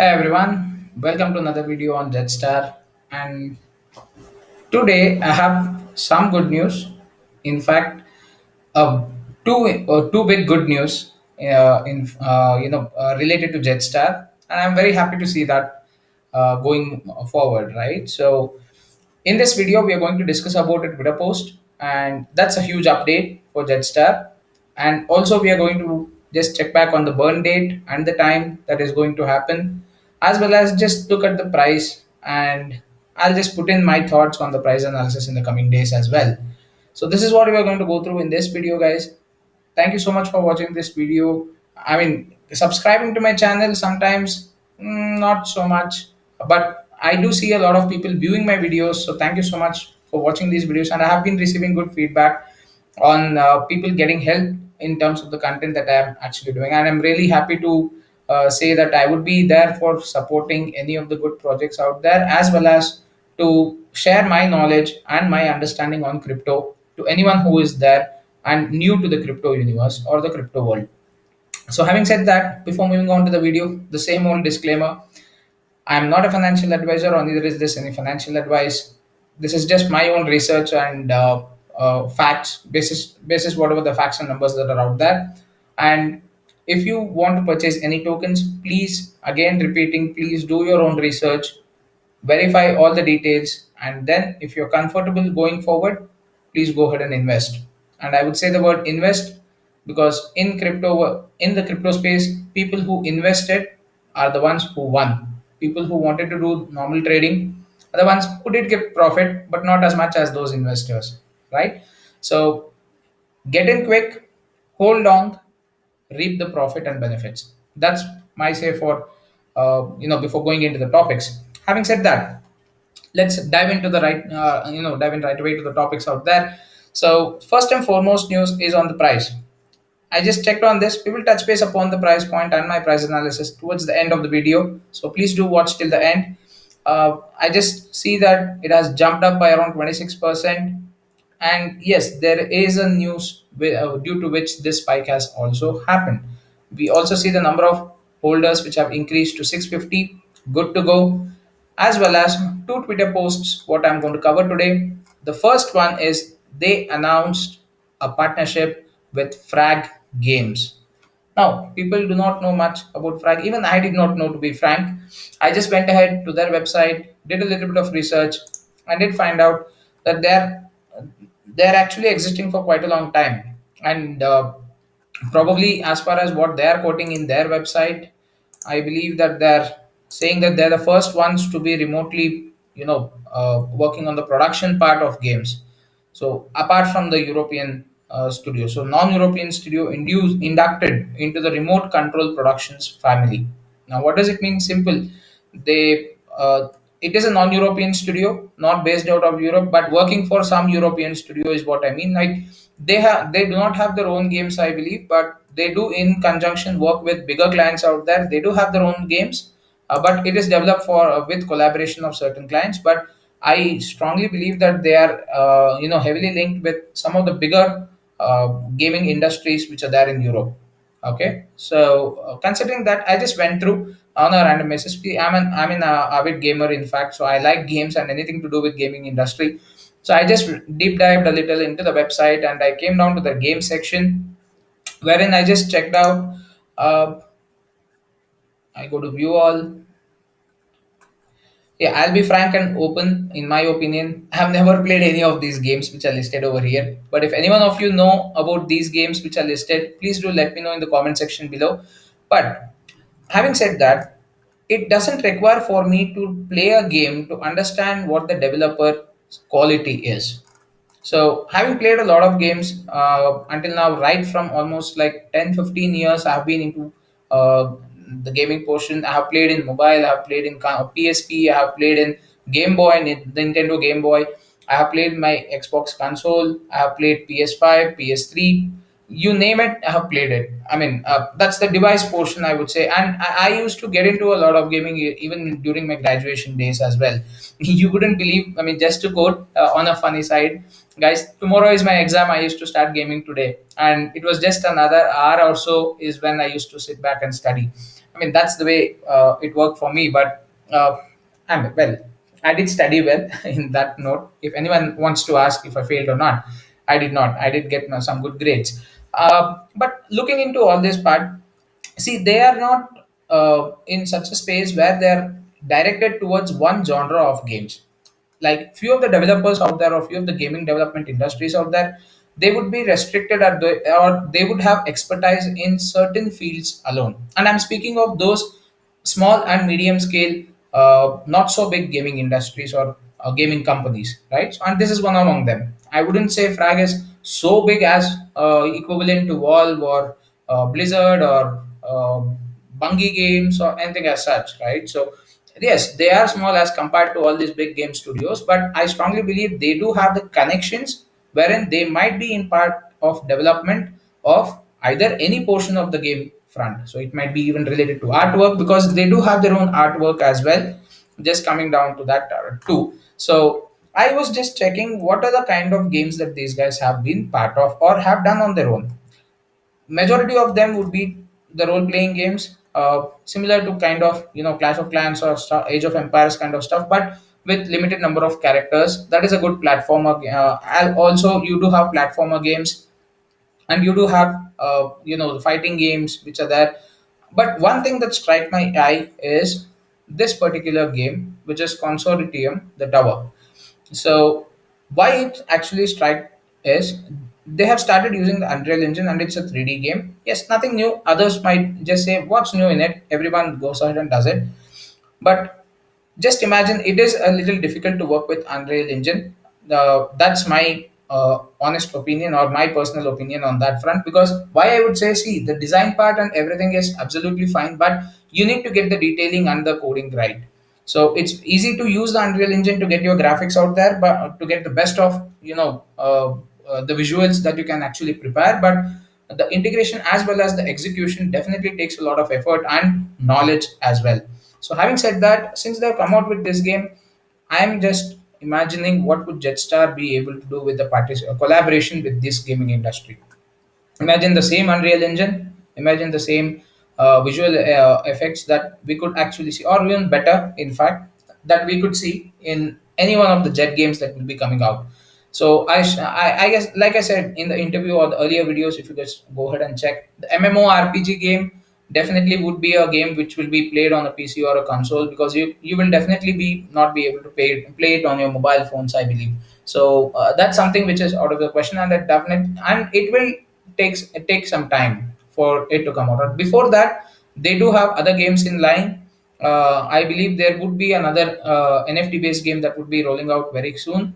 Hi everyone, welcome to another video on JEDSTAR. And today I have some good news. In fact, uh, two big good news in related to JEDSTAR, and I'm very happy to see that going forward. Right, so in this video, we are going to discuss about a Twitter post, and that's a huge update for Jetstar. And also, we are going to just check back on the burn date and the time that is going to happen, as well as just look at the price. And I'll just put in my thoughts on the price analysis in the coming days as well. So this is what we are going to go through in this video, guys. Thank you so much for watching this video. I mean, subscribing to my channel sometimes not so much, but I do see a lot of people viewing my videos. So thank you so much for watching these videos, and I have been receiving good feedback on people getting help in terms of the content that I am actually doing, and I'm really happy to say that I would be there for supporting any of the good projects out there, as well as to share my knowledge and my understanding on crypto to anyone who is there and new to the crypto universe or the crypto world. So, having said that, before moving on to the video, the same old disclaimer: I am not a financial advisor, or neither is this any financial advice. This is just my own research and facts, basis whatever the facts and numbers that are out there. And if you want to purchase any tokens, please, again repeating, please do your own research, verify all the details, and then if you're comfortable going forward, please go ahead and invest. And I would say the word invest because in the crypto space, people who invested are the ones who won. People who wanted to do normal trading are the ones who did get profit, but not as much as those investors, right? So get in quick, hold on, reap the profit and benefits. That's my say for before going into the topics. Having said that, let's dive into the dive in right away to the topics out there. So first and foremost news is on the price. I just checked on this. We will touch base upon the price point and my price analysis towards the end of the video, so please do watch till the end. I just see that it has jumped up by around 26%, and yes, there is a news due to which this spike has also happened. We also see the number of holders which have increased to 650, good to go, as well as two Twitter posts. What I'm going to cover today. The first one is they announced a partnership with Frag Games. Now, people do not know much about Frag. Even I did not know, to be frank. I just went ahead to their website, did a little bit of research, and did find out that they're actually existing for quite a long time. And probably, as far as what they are quoting in their website, I believe that they're saying that they're the first ones to be remotely, working on the production part of games. So apart from the European studio, so non-European studio inducted into the remote control productions family. Now, what does it mean? Simple. They it is a non-European studio, not based out of Europe, but working for some European studio is what I mean. Like they do not have their own games, I believe, but they do in conjunction work with bigger clients out there. They do have their own games, but it is developed for with collaboration of certain clients. But I strongly believe that they are heavily linked with some of the bigger gaming industries which are there in Europe. Okay, so considering that, I just went through on a random basis. I'm an avid gamer, in fact, so I like games and anything to do with gaming industry. So I just deep dived a little into the website and I came down to the game section, wherein I just checked out. Uh, I go to view all. Yeah, I'll be frank and open. In my opinion, I have never played any of these games which are listed over here. But if anyone of you know about these games which are listed, please do let me know in the comment section below. But having said that, it doesn't require for me to play a game to understand what the developer quality is. So, having played a lot of games until now, right from almost like 10, 15 years, I have been into the gaming portion. I have played in mobile, I have played in PSP, I have played in Game Boy, the Nintendo Game Boy. I have played my Xbox console, I have played PS5, PS3. you name it, I have played it. I mean, that's the device portion, I would say. And I used to get into a lot of gaming even during my graduation days as well. You wouldn't believe, I mean, just to quote on a funny side, guys, tomorrow is my exam. I used to start gaming today. And it was just another hour or so is when I used to sit back and study. I mean, that's the way it worked for me. But I mean, well, I did study well in that note. If anyone wants to ask if I failed or not, I did not. I did get some good grades. But looking into all this part, see, they are not in such a space where they're directed towards one genre of games. Like few of the developers out there, or few of the gaming development industries out there, they would be restricted or they would have expertise in certain fields alone. And I'm speaking of those small and medium scale, not so big gaming industries or gaming companies, right? And this is one among them. I wouldn't say Frag is so big as equivalent to Valve or Blizzard or Bungie Games or anything as such, right? So yes, they are small as compared to all these big game studios, but I strongly believe they do have the connections wherein they might be in part of development of either any portion of the game front. So it might be even related to artwork because they do have their own artwork as well. Just coming down to that too. So I was just checking what are the kind of games that these guys have been part of or have done on their own. Majority of them would be the role playing games, similar to kind of Clash of Clans or Age of Empires kind of stuff, but with limited number of characters. That is a good platformer. And also you do have platformer games, and you do have the fighting games which are there. But one thing that strike my eye is this particular game, which is Consortium, the Tower. So why it actually strike is they have started using the Unreal Engine and it's a 3D game. Yes, nothing new. Others might just say what's new in it. Everyone goes ahead and does it. But just imagine it is a little difficult to work with Unreal Engine. That's my honest opinion or my personal opinion on that front. Because why I would say, see, the design part and everything is absolutely fine, but you need to get the detailing and the coding right. So it's easy to use the Unreal Engine to get your graphics out there, but to get the best of the visuals that you can actually prepare. But the integration as well as the execution definitely takes a lot of effort and knowledge as well. So having said that, since they've come out with this game, I am just imagining what would Jetstar be able to do with the collaboration with this gaming industry. Imagine the same Unreal Engine, imagine the same visual effects that we could actually see, or even better, in fact, that we could see in any one of the Jet games that will be coming out. So I guess, like I said in the interview or the earlier videos, if you guys go ahead and check, the MMORPG game definitely would be a game which will be played on a PC or a console, because you will definitely be not be able to play it on your mobile phones, I believe. So that's something which is out of the question, and that definitely, and it takes some time for it to come out. Before that, they do have other games in line. I believe there would be another NFT based game that would be rolling out very soon.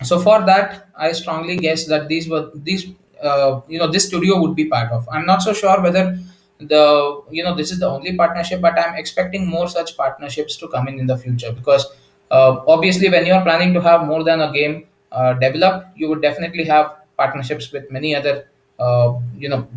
So for that, I strongly guess that these this studio would be part of. I'm not so sure whether this is the only partnership, but I'm expecting more such partnerships to come in the future, because obviously when you're planning to have more than a game developed, you would definitely have partnerships with many other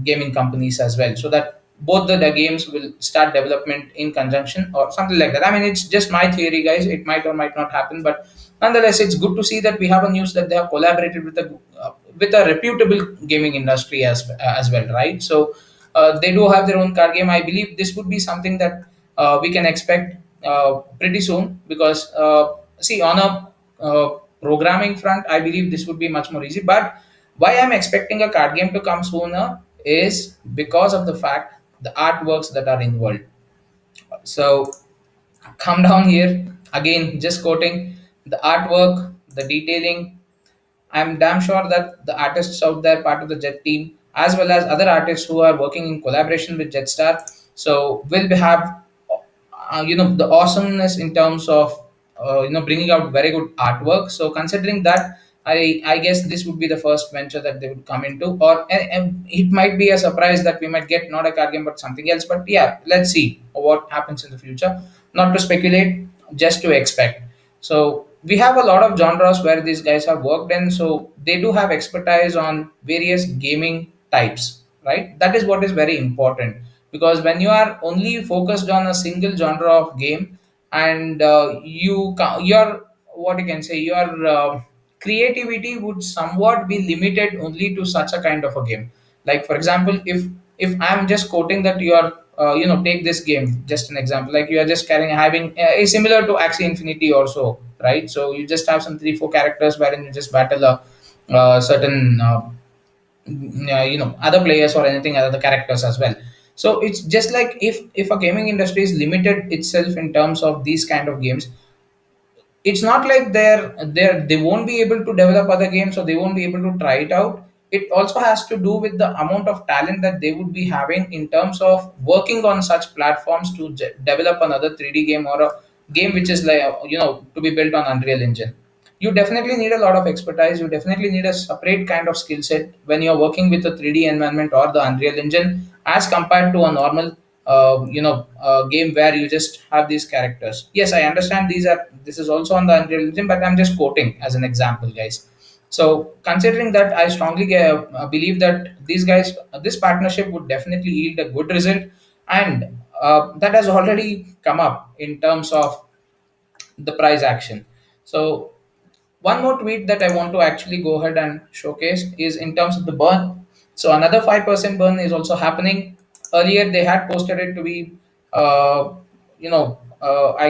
gaming companies as well, so that both the games will start development in conjunction or something like that. I mean, it's just my theory, guys. It might or might not happen, but nonetheless, it's good to see that we have a news that they have collaborated with a reputable gaming industry as well, right? So they do have their own card game. I believe this would be something that we can expect pretty soon, because see, on a programming front, I believe this would be much more easy. But why I'm expecting a card game to come sooner is because of the fact the artworks that are involved. So come down here again, just quoting the artwork, the detailing. I'm damn sure that the artists out there, part of the Jet team, as well as other artists who are working in collaboration with Jetstar, so will have the awesomeness in terms of bringing out very good artwork. So considering that, I guess this would be the first venture that they would come into, or and it might be a surprise that we might get not a card game but something else. But yeah, let's see what happens in the future. Not to speculate, just to expect. So we have a lot of genres where these guys have worked in, so they do have expertise on various gaming types, right? That is what is very important, because when you are only focused on a single genre of game, and your, what you can say, your creativity would somewhat be limited only to such a kind of a game. Like for example, if I'm just quoting that you are take this game, just an example, like you are just carrying having a similar to Axie Infinity also, right? So you just have some 3 4 characters wherein you just battle a certain other players or anything other characters as well. So it's just like if a gaming industry is limited itself in terms of these kind of games, it's not like they won't be able to develop other games, or they won't be able to try it out. It also has to do with the amount of talent that they would be having in terms of working on such platforms to develop another 3D game, or a game which is like to be built on Unreal Engine. You definitely need a lot of expertise. You definitely need a separate kind of skill set when you're working with a 3D environment or the Unreal Engine, as compared to a normal game where you just have these characters. Yes, I understand this is also on the Unreal Engine, but I'm just quoting as an example, guys. So considering that, I strongly believe that these guys, this partnership would definitely yield a good result, and that has already come up in terms of the price action. So one more tweet that I want to actually go ahead and showcase is in terms of the burn. So another 5% burn is also happening. Earlier they had posted it to be, I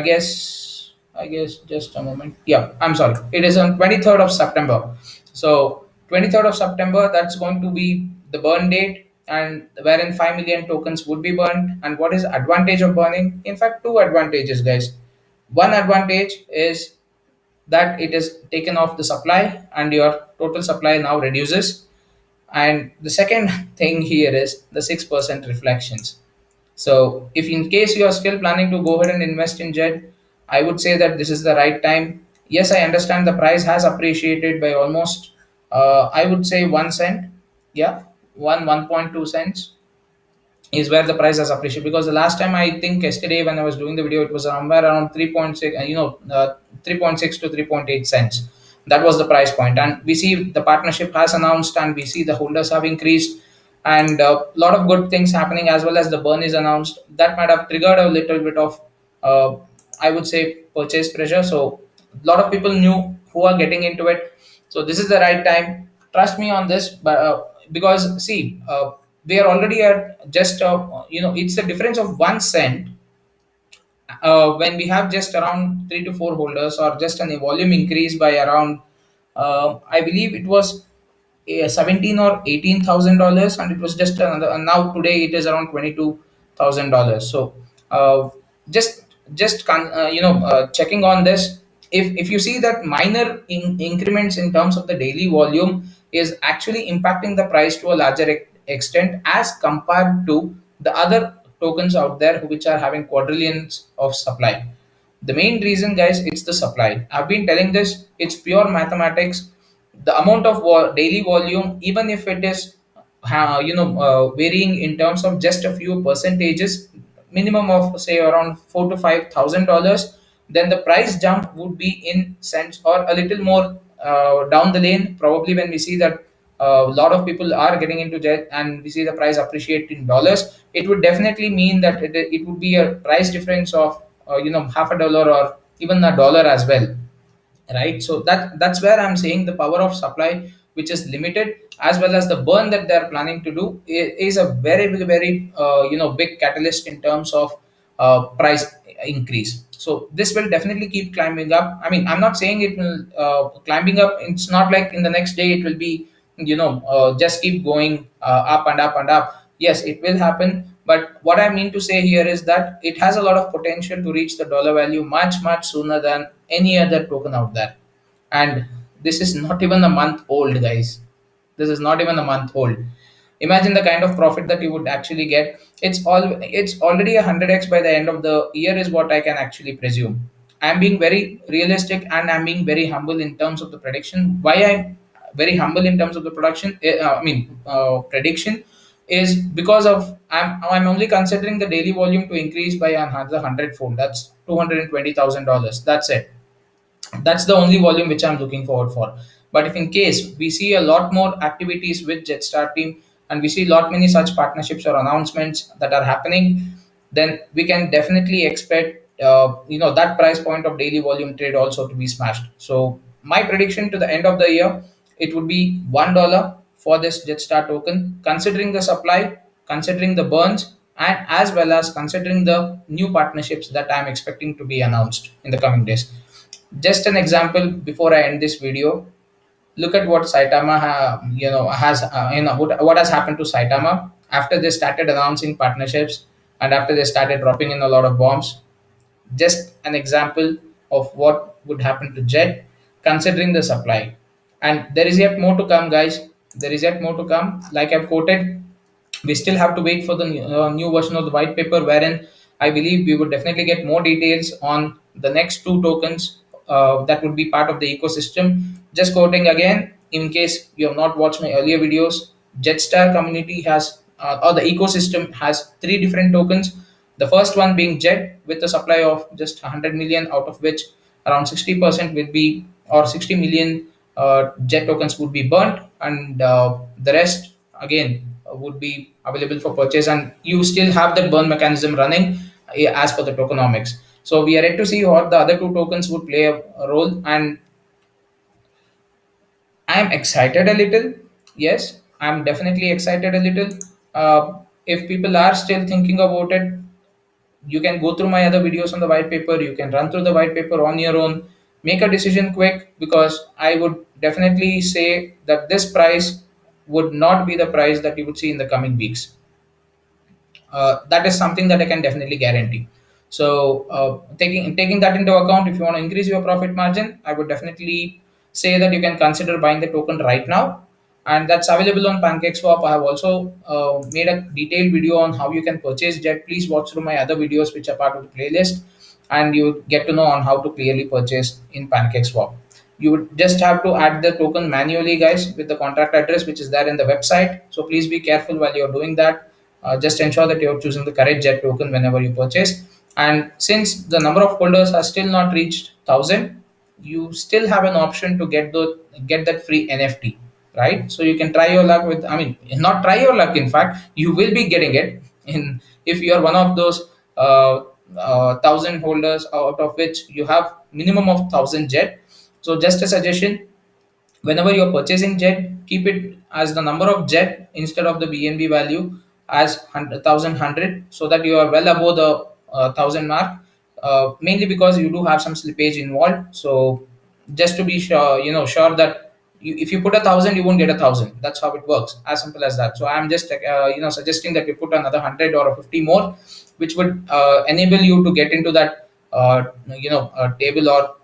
guess just a moment. Yeah, I'm sorry. It is on 23rd of September. So 23rd of September, that's going to be the burn date, and wherein 5 million tokens would be burned. And what is advantage of burning? In fact, two advantages, guys. One advantage is that it is taken off the supply and your total supply now reduces. And the second thing here is the 6% reflections. So if in case you are still planning to go ahead and invest in Jet, I would say that this is the right time. Yes, I understand the price has appreciated by almost I would say 1 cent. Yeah, 1.2 cents is where the price has appreciated, because the last time, I think yesterday when I was doing the video, it was somewhere around 3.6, 3.6 to 3.8 cents. That was the price point, and we see the partnership has announced, and we see the holders have increased, and a lot of good things happening, as well as the burn is announced. That might have triggered a little bit of uh, I would say purchase pressure. So a lot of people knew who are getting into it. So this is the right time. Trust me on this, but because see, we are already at just it's a difference of 1 cent when we have just around 3 to 4 holders, or just an volume increase by around I believe it was 17 or $18,000, and it was just another. And now today it is around $22,000. So just checking on this, if you see that minor increments in terms of the daily volume is actually impacting the price to a larger extent as compared to the other tokens out there which are having quadrillions of supply. The main reason, guys, it's the supply. I've been telling this, it's pure mathematics. The amount of daily volume, even if it is varying in terms of just a few percentages, minimum of say around $4 to $5,000, then the price jump would be in cents, or a little more down the lane, probably when we see that a lot of people are getting into jet, and we see the price appreciate in dollars. It would definitely mean that it would be a price difference of half a dollar, or even a dollar as well, right? So that's where I'm saying the power of supply, which is limited, as well as the burn that they're planning to do, is a very very big catalyst in terms of price increase. So this will definitely keep climbing up. I mean, I'm not saying it will climbing up. It's not like in the next day it will be just keep going up and up and up. Yes, it will happen, but what I mean to say here is that it has a lot of potential to reach the dollar value much sooner than any other token out there. And this is not even a month old, guys. This is not even a month old. Imagine the kind of profit that you would actually get. It's already 100x by the end of the year, is what I can actually presume. I'm being very realistic, and I'm being very humble in terms of the prediction. Why I'm very humble in terms of the prediction is because of I'm only considering the daily volume to increase by another 100-fold. That's $220,000. That's it. That's the only volume which I'm looking forward for. But if in case we see a lot more activities with Jetstar team, and we see lot many such partnerships or announcements that are happening, then we can definitely expect that price point of daily volume trade also to be smashed. So my prediction to the end of the year, it would be $1 for this Jetstar token, considering the supply, considering the burns, and as well as considering the new partnerships that I'm expecting to be announced in the coming days. Just an example before I end this video, look at what Saitama has what has happened to Saitama after they started announcing partnerships and after they started dropping in a lot of bombs. Just an example of what would happen to Jet considering the supply. And there is yet more to come, guys. There is yet more to come. Like I've quoted, we still have to wait for the new version of the white paper, wherein I believe we would definitely get more details on the next two tokens that would be part of the ecosystem. Just quoting again, in case you have not watched my earlier videos, Jetstar community has or the ecosystem has three different tokens. The first one being Jet with a supply of just 100 million, out of which around 60% will be, or 60 million Jet tokens would be burnt, and the rest again would be available for purchase, and you still have that burn mechanism running as per the tokenomics. So we are yet to see what the other two tokens would play a role, and I am excited a little. Yes, I'm definitely excited a little. If people are still thinking about it, you can go through my other videos on the white paper. You can run through the white paper on your own. Make a decision quick, because I would definitely say that this price would not be the price that you would see in the coming weeks. That is something that I can definitely guarantee. So taking that into account, if you want to increase your profit margin, I would definitely say that you can consider buying the token right now, and that's available on PancakeSwap. I have also made a detailed video on how you can purchase Jet. Please watch through my other videos which are part of the playlist, and you get to know on how to clearly purchase in PancakeSwap. You would just have to add the token manually, guys, with the contract address which is there in the website. So please be careful while you're doing that. Just ensure that you're choosing the correct Jet token whenever you purchase. And since the number of holders has still not reached 1,000, you still have an option to get that free NFT, right? So you can try your luck with. I mean, not try your luck. In fact, you will be getting it in if you are one of those 1,000 holders, out of which you have minimum of 1,000 Jet. So just a suggestion, whenever you're purchasing Jet, keep it as the number of Jet instead of the BNB value as 1,100, so that you are well above the 1,000 mark. Mainly because you do have some slippage involved. So just to be sure, sure that if you put 1,000, you won't get 1,000. That's how it works. As simple as that. So I'm just suggesting that you put another 100 or a 50 more, which would enable you to get into that table, or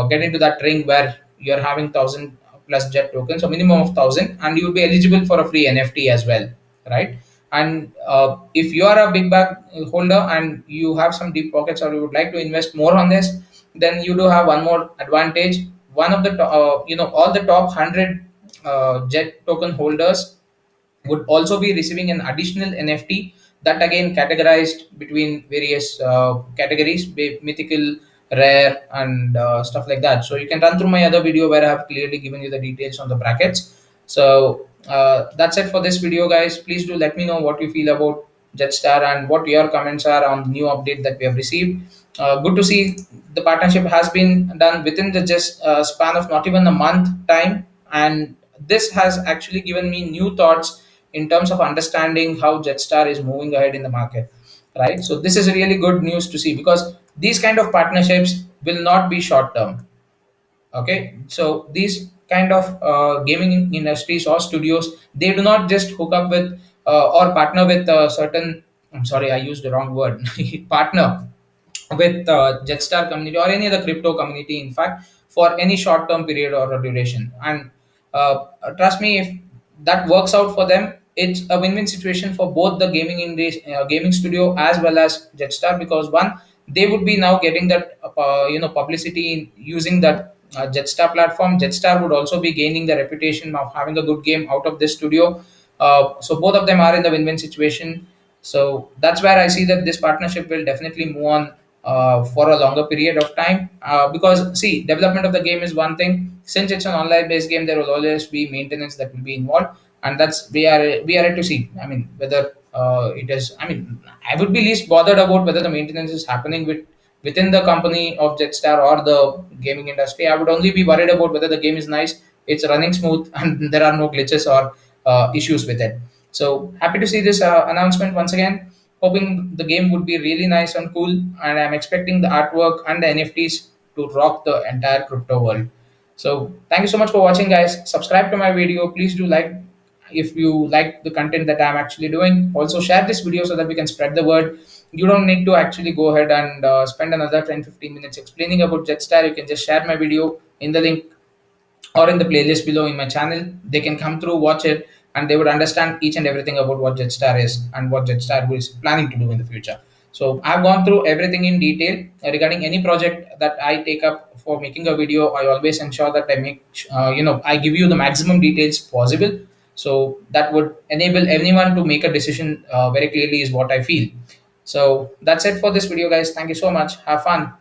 get into that ring where you're having 1,000 plus Jet tokens, so minimum of 1,000, and you will be eligible for a free NFT as well, right? And if you are a big bag holder and you have some deep pockets, or you would like to invest more on this, then you do have one more advantage. One of the all the top 100 Jet token holders would also be receiving an additional NFT, that again categorized between various categories, mythical, rare, and stuff like that. So you can run through my other video where I have clearly given you the details on the brackets. So that's it for this video, guys. Please do let me know what you feel about Jetstar and what your comments are on the new update that we have received. Good to see the partnership has been done within the just span of not even a month time, and this has actually given me new thoughts in terms of understanding how Jetstar is moving ahead in the market, right? So this is really good news to see, because these kind of partnerships will not be short term. Okay, so these kind of gaming industries or studios, they do not just hook up with or partner with a certain. I'm sorry, I used the wrong word. Partner with Jetstar community or any other crypto community, in fact, for any short term period or a duration. And trust me, if that works out for them, it's a win win situation for both the gaming studio as well as Jetstar, because one, they would be now getting that publicity in using that Jetstar platform. Jetstar would also be gaining the reputation of having a good game out of this studio. So both of them are in the win win situation. So that's where I see that this partnership will definitely move on for a longer period of time. Because see, development of the game is one thing. Since it's an online based game, there will always be maintenance that will be involved, and that's we are yet to see. I mean, whether it is. I mean, I would be least bothered about whether the maintenance is happening within the company of Jetstar or the gaming industry. I would only be worried about whether the game is nice, it's running smooth, and there are no glitches or issues with it. So happy to see this announcement once again. Hoping the game would be really nice and cool, and I'm expecting the artwork and the NFTs to rock the entire crypto world. So thank you so much for watching, guys. Subscribe to my video. Please do like if you like the content that I'm actually doing. Also share this video so that we can spread the word. You don't need to actually go ahead and spend another 10-15 minutes explaining about Jetstar. You can just share my video in the link or in the playlist below in my channel. They can come through, watch it, and they would understand each and everything about what Jetstar is and what Jetstar is planning to do in the future. So I've gone through everything in detail regarding any project that I take up for making a video. I always ensure that I make, I give you the maximum details possible. So that would enable anyone to make a decision very clearly, is what I feel. So that's it for this video, guys. Thank you so much. Have fun.